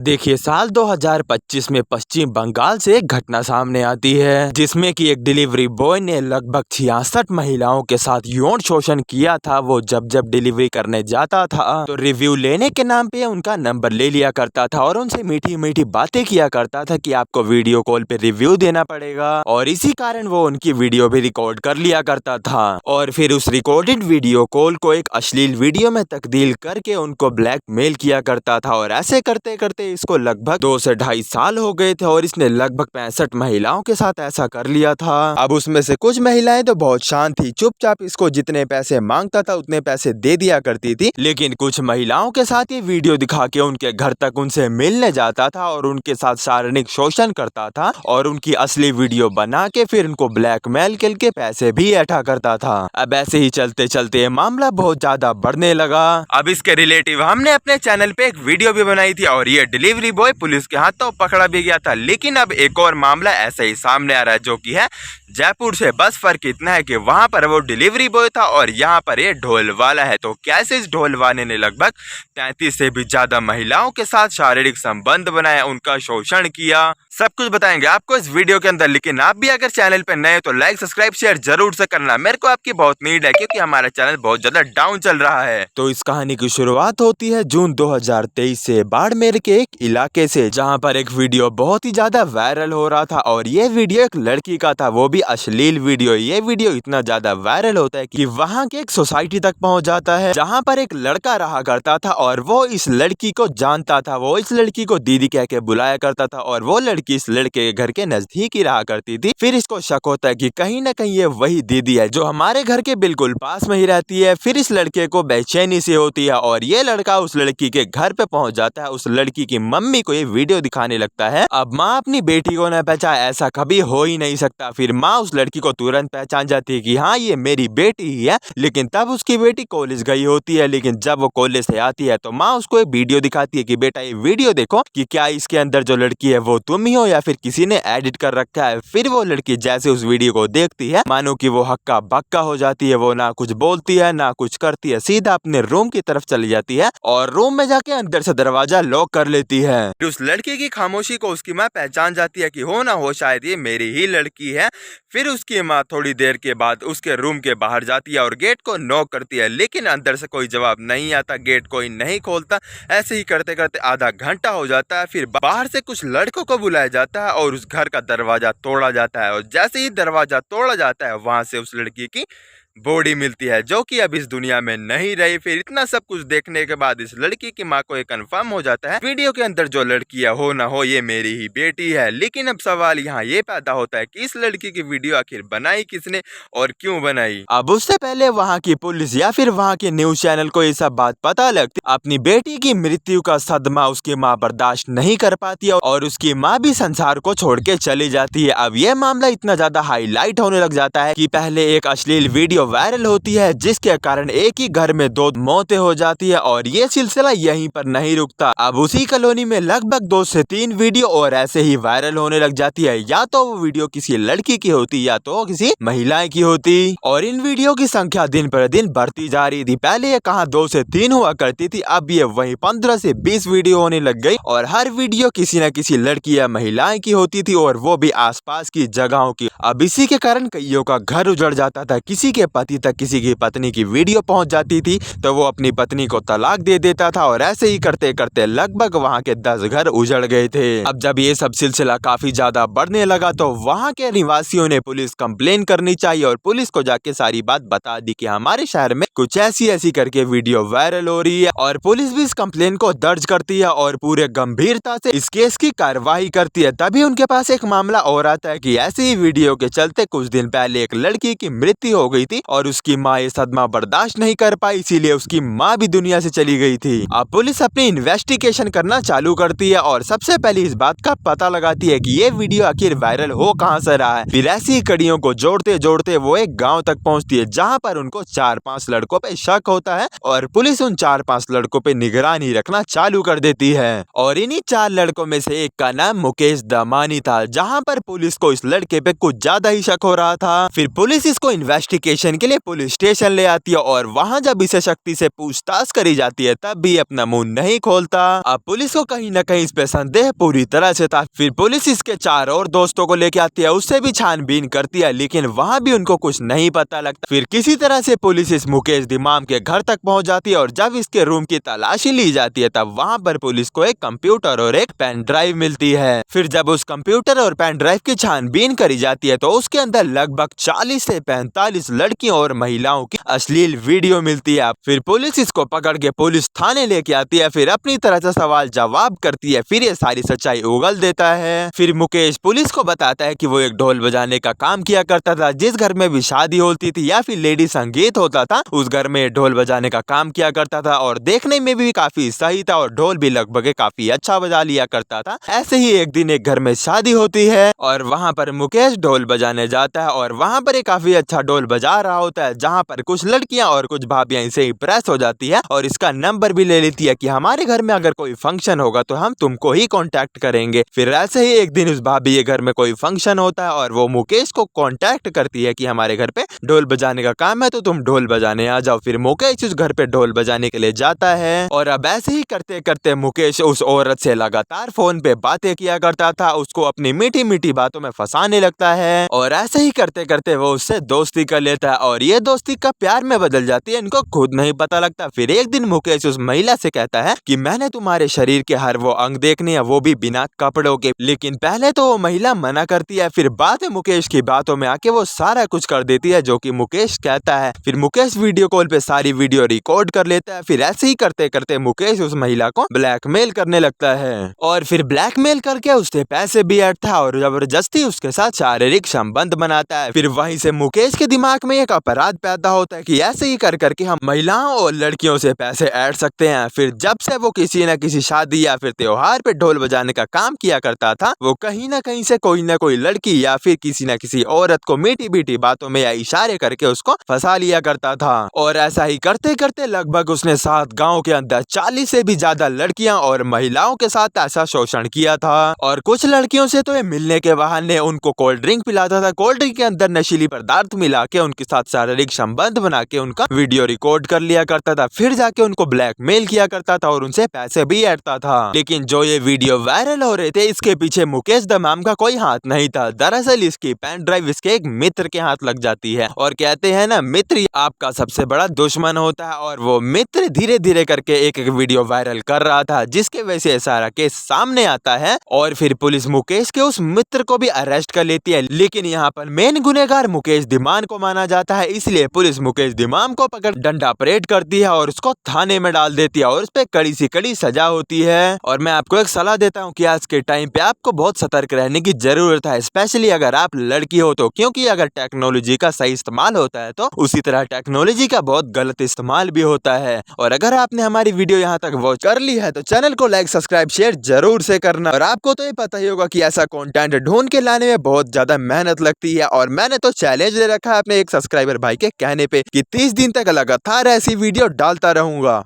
देखिए साल 2025 में पश्चिम बंगाल से एक घटना सामने आती है जिसमें कि एक डिलीवरी बॉय ने लगभग 66 महिलाओं के साथ यौन शोषण किया था। वो जब जब डिलीवरी करने जाता था तो रिव्यू लेने के नाम पे उनका नंबर ले लिया करता था और उनसे मीठी मीठी बातें किया करता था कि आपको वीडियो कॉल पे रिव्यू देना पड़ेगा, और इसी कारण वो उनकी वीडियो भी रिकॉर्ड कर लिया करता था और फिर उस रिकॉर्डेड वीडियो कॉल को एक अश्लील वीडियो में तब्दील करके उनको ब्लैकमेल किया करता था। और ऐसे करते करते इसको लगभग 2 से 2.5 साल हो गए थे और इसने लगभग 65 महिलाओं के साथ ऐसा कर लिया था। अब उसमें से कुछ महिलाएं तो बहुत शांत थी, चुपचाप इसको जितने पैसे मांगता था उतने पैसे दे दिया करती थी, लेकिन कुछ महिलाओं के साथ ये वीडियो दिखा के उनके घर तक उनसे मिलने जाता था और उनके साथ शारीरिक शोषण करता था और उनकी असली वीडियो बना के फिर उनको ब्लैकमेल करके पैसे भी इकट्ठा करता था। अब ऐसे ही चलते चलते मामला बहुत ज्यादा बढ़ने लगा। अब इसके रिलेटिव हमने अपने चैनल पे एक वीडियो भी बनाई थी और ये डिलीवरी बॉय पुलिस के हाथों पकड़ा भी गया था। लेकिन अब एक और मामला ऐसा ही सामने आ रहा है जो कि है जयपुर से। बस फर्क इतना है कि वहां पर वो डिलीवरी बॉय था और यहाँ पर ये ढोल वाला है। तो कैसे इस ढोल वाले ने लगभग 33 से भी ज्यादा महिलाओं के साथ शारीरिक संबंध बनाया, उनका शोषण किया, सब कुछ बताएंगे आपको इस वीडियो के अंदर। लेकिन आप भी अगर चैनल पे नए तो लाइक सब्सक्राइब शेयर जरूर से करना, मेरे को आपकी बहुत नीड है क्योंकि हमारा चैनल बहुत ज्यादा डाउन चल रहा है। तो इस कहानी की शुरुआत होती है जून 2023 से बाड़मेर के एक इलाके से, जहां पर एक वीडियो बहुत ही ज्यादा वायरल हो रहा था और ये वीडियो एक लड़की का था, वो भी अश्लील वीडियो। ये वीडियो इतना ज्यादा वायरल होता है कि वहां के एक सोसाइटी तक पहुंच जाता है जहां पर एक लड़का रहा करता था और वो इस लड़की को जानता था। वो इस लड़की को दीदी कह के बुलाया करता था और वो लड़की इस लड़के के घर के नजदीक ही रहा करती थी। फिर इसको शक होता है कि कहीं ना कहीं ये वही दीदी है जो हमारे घर के बिल्कुल पास में ही रहती है। फिर इस लड़के को बेचैनी सी होती है और ये लड़का उस लड़की के घर पे पहुंच जाता है। उस लड़की की मम्मी को ये वीडियो दिखाने लगता है। अब माँ अपनी बेटी को न पहचाने, ऐसा कभी हो ही नहीं सकता। फिर माँ उस लड़की को तुरंत पहचान जाती है कि हाँ ये मेरी बेटी ही है। लेकिन तब उसकी बेटी कॉलेज गई होती है। लेकिन जब वो कॉलेज से आती है तो माँ उसको एक वीडियो दिखाती है कि बेटा ये वीडियो देखो कि क्या इसके अंदर जो लड़की है वो तुम ही हो या फिर किसी ने एडिट कर रखा है। फिर वो लड़की जैसे उस वीडियो को देखती है मानो कि वो हक्का बक्का हो जाती है। वो ना कुछ बोलती है ना कुछ करती है, सीधा अपने रूम की तरफ चली जाती है और रूम में जाके अंदर से दरवाजा लॉक कर लेती है। फिर उस लड़की की खामोशी को उसकी माँ पहचान जाती है कि हो ना हो शायद ये मेरी ही लड़की है। फिर उसकी माँ थोड़ी देर के बाद उसके रूम के बाहर जाती है और गेट को नॉक करती है, लेकिन अंदर से कोई जवाब नहीं आता, गेट कोई नहीं खोलता। ऐसे ही करते करते आधा घंटा हो जाता है। फिर बाहर से कुछ लड़कों को बुलाया जाता है और उस घर का दरवाजा तोड़ा जाता है और जैसे ही दरवाजा तोड़ा जाता है वहां से उस लड़की की बॉडी मिलती है जो कि अब इस दुनिया में नहीं रही। फिर इतना सब कुछ देखने के बाद इस लड़की की माँ को ये कंफर्म हो जाता है वीडियो के अंदर जो लड़की है हो ना हो ये मेरी ही बेटी है। लेकिन अब सवाल यहाँ ये पैदा होता है कि इस लड़की की वीडियो आखिर बनाई किसने और क्यों बनाई। अब उससे पहले वहाँ की पुलिस या फिर वहाँ के न्यूज चैनल को ये सब बात पता लगती, अपनी बेटी की मृत्यु का सदमा उसकी माँ बर्दाश्त नहीं कर पाती है और उसकी माँ भी संसार को छोड़ के चली जाती है। अब ये मामला इतना ज्यादा हाईलाइट होने लग जाता है कि पहले एक अश्लील वीडियो वायरल होती है जिसके कारण एक ही घर में 2 मौतें हो जाती है और ये सिलसिला यहीं पर नहीं रुकता। अब उसी कॉलोनी में लगभग 2 से 3 वीडियो और ऐसे ही वायरल होने लग जाती है। या तो वो वीडियो किसी लड़की की होती या तो किसी महिला की होती और इन वीडियो की संख्या दिन पर दिन बढ़ती जा रही थी। पहले ये कहाँ 2 से 3 हुआ करती थी, अब ये वही 15 से 20 वीडियो होने लग गई और हर वीडियो किसी न किसी लड़की या महिलाएं की होती थी और वो भी आसपास की जगहों की। अब इसी के कारण कईयों का घर उजड़ जाता था, किसी के पति तक किसी की पत्नी की वीडियो पहुंच जाती थी तो वो अपनी पत्नी को तलाक दे देता था और ऐसे ही करते करते लगभग वहां के 10 घर उजड़ गए थे। अब जब ये सब सिलसिला काफी ज्यादा बढ़ने लगा तो वहां के निवासियों ने पुलिस कंप्लेन करनी चाहिए और पुलिस को जाके सारी बात बता दी कि हमारे शहर में कुछ ऐसी ऐसी करके वीडियो वायरल हो रही है और पुलिस भी इस कंप्लेन को दर्ज करती है और पूरे गंभीरता से इस केस की कार्रवाई करती है। तभी उनके पास एक मामला और आता है कि ऐसी ही वीडियो के चलते कुछ दिन पहले एक लड़की की मृत्यु हो गई थी और उसकी माँ ये सदमा बर्दाश्त नहीं कर पाई, इसीलिए उसकी माँ भी दुनिया से चली गई थी। अब पुलिस अपनी इन्वेस्टिगेशन करना चालू करती है और सबसे पहले इस बात का पता लगाती है कि ये वीडियो आखिर वायरल हो कहां से रहा है। फिर ऐसी कड़ियों को जोड़ते जोड़ते वो एक गांव तक पहुंचती है जहां पर उनको 4-5 लड़कों पे शक होता है और पुलिस उन 4-5 लड़कों पे निगरानी रखना चालू कर देती है। और इन्हीं 4 लड़कों में से एक का नाम मुकेश दमानी था, जहाँ पर पुलिस को इस लड़के पे कुछ ज्यादा ही शक हो रहा था। फिर पुलिस इसको इन्वेस्टिगेशन इन्वेस्टिगेशन के लिए पुलिस स्टेशन ले आती है और वहाँ जब इसे शक्ति से पूछताछ करी जाती है तब भी अपना मुंह नहीं खोलता। अब पुलिस को कहीं न कहीं इस पे संदेह पूरी तरह से था। फिर पुलिस इसके 4 और दोस्तों को लेके आती है, उससे भी छानबीन करती है, लेकिन वहाँ भी उनको कुछ नहीं पता लगता। फिर किसी तरह से पुलिस इस मुकेश दिमाम के घर तक पहुँच जाती है और जब इसके रूम की तलाशी ली जाती है तब वहाँ पर पुलिस को एक कंप्यूटर और एक पेन ड्राइव मिलती है। फिर जब उस कंप्यूटर और पेन ड्राइव की छानबीन करी जाती है तो उसके अंदर लगभग 40 से 45 लड़कियों और महिलाओं की अश्लील वीडियो मिलती है। फिर पुलिस इसको पकड़ के पुलिस थाने लेके आती है, फिर अपनी तरह से सवाल जवाब करती है, फिर ये सारी सच्चाई उगल देता है। फिर मुकेश पुलिस को बताता है कि वो एक ढोल बजाने का काम किया करता था। जिस घर में भी शादी होती थी या फिर लेडी संगीत होता था उस घर में ढोल बजाने का काम किया करता था और देखने में भी काफी सही था और ढोल भी लगभग काफी अच्छा बजा लिया करता था। ऐसे ही एक दिन एक घर में शादी होती है और वहाँ पर मुकेश ढोल बजाने जाता है और वहाँ पर काफी अच्छा ढोल बजा रहा होता है, जहाँ पर कुछ लड़कियां और कुछ भाभियां इसे इंप्रेस हो जाती है और इसका नंबर भी ले लेती है कि हमारे घर में अगर कोई फंक्शन होगा तो हम तुमको ही कांटेक्ट करेंगे। फिर ऐसे ही एक दिन उस भाभी के घर में कोई फंक्शन होता है और वो मुकेश को कांटेक्ट करती है कि हमारे घर पे ढोल बजाने का काम है तो तुम ढोल बजाने आ जाओ। फिर मुकेश उस घर पे ढोल बजाने के लिए जाता है और अब ऐसे ही करते करते मुकेश उस औरत से लगातार फोन पे बातें किया करता था, उसको अपनी मीठी मीठी बातों में फंसाने लगता है और ऐसे ही करते करते वो उससे दोस्ती कर लेता है और ये दोस्ती कब प्यार में बदल जाती है इनको खुद नहीं पता लगता। फिर एक दिन मुकेश उस महिला से कहता है कि मैंने तुम्हारे शरीर के हर वो अंग देखने हैं, वो भी बिना कपड़ों के। लेकिन पहले तो वो महिला मना करती है, फिर बाद में मुकेश की बातों में आके वो सारा कुछ कर देती है जो कि मुकेश कहता है। फिर मुकेश वीडियो कॉल पे सारी वीडियो रिकॉर्ड कर लेता है। फिर ऐसे ही करते करते मुकेश उस महिला को ब्लैकमेल करने लगता है और फिर ब्लैकमेल करके उससे पैसे भी ऐंठता है और जबरदस्ती उसके साथ शारीरिक संबंध बनाता है। फिर वहीं से मुकेश के दिमाग में एक अपराध पैदा होता है कि ऐसे ही कर करके हम महिलाओं और लड़कियों से पैसे ऐंठ सकते हैं। फिर जब से वो किसी न किसी शादी या फिर त्योहार पे ढोल बजाने का काम किया करता था वो कहीं न कहीं से कोई न कोई लड़की या फिर किसी न किसी औरत को मीठी मीठी बातों में या इशारे करके उसको फंसा लिया करता था और ऐसा ही करते करते लगभग उसने 7 गाँव के अंदर 40 से भी ज्यादा लड़कियां और महिलाओं के साथ ऐसा शोषण किया था और कुछ लड़कियों से तो ये मिलने के बहाने उनको कोल्ड ड्रिंक पिलाता था, कोल्ड ड्रिंक के अंदर नशीली पदार्थ मिला के उनके साथ शारीरिक संबंध बना के उनका वीडियो रिकॉर्ड कर लिया करता था, फिर जाके उनको ब्लैकमेल किया करता था और उनसे पैसे भी ऐंठता था। लेकिन जो ये वीडियो वायरल हो रहे थे इसके पीछे मुकेश दमाम का कोई हाथ नहीं था। दरअसल इसकी पेन ड्राइव इसके एक मित्र के हाथ लग जाती है और कहते हैं ना मित्र आपका सबसे बड़ा दुश्मन होता है और वो मित्र धीरे धीरे करके एक एक वीडियो वायरल कर रहा था जिसके वजह से सारा केस सामने आता है और फिर पुलिस मुकेश के उस मित्र को भी अरेस्ट कर लेती है। लेकिन यहाँ पर मेन गुनहगार मुकेश दिमाम को माना जाता है, इसलिए पुलिस मुकेश दिमाम को पकड़ डंडा परेड करती है और उसको थाने में डाल देती है और उस पर कड़ी सी कड़ी सजा होती है। और मैं आपको एक सलाह देता हूँ कि आज के टाइम पे आपको बहुत सतर्क रहने की जरूरत है, स्पेशली अगर आप लड़की हो तो, क्योंकि अगर टेक्नोलॉजी का सही इस्तेमाल होता है तो उसी तरह टेक्नोलॉजी का बहुत गलत इस्तेमाल भी होता है। और अगर आपने हमारी वीडियो यहाँ तक वॉच कर ली है तो चैनल को लाइक सब्सक्राइब शेयर जरूर से करना। और आपको तो ये पता ही होगा कि ऐसा कंटेंट ढूंढ के लाने में बहुत ज्यादा मेहनत लगती है और मैंने तो चैलेंज ले रखा है अपने एक सब्सक्राइबर भाई के कहने पे कि 30 दिन तक लगातार ऐसी वीडियो डालता रहूंगा।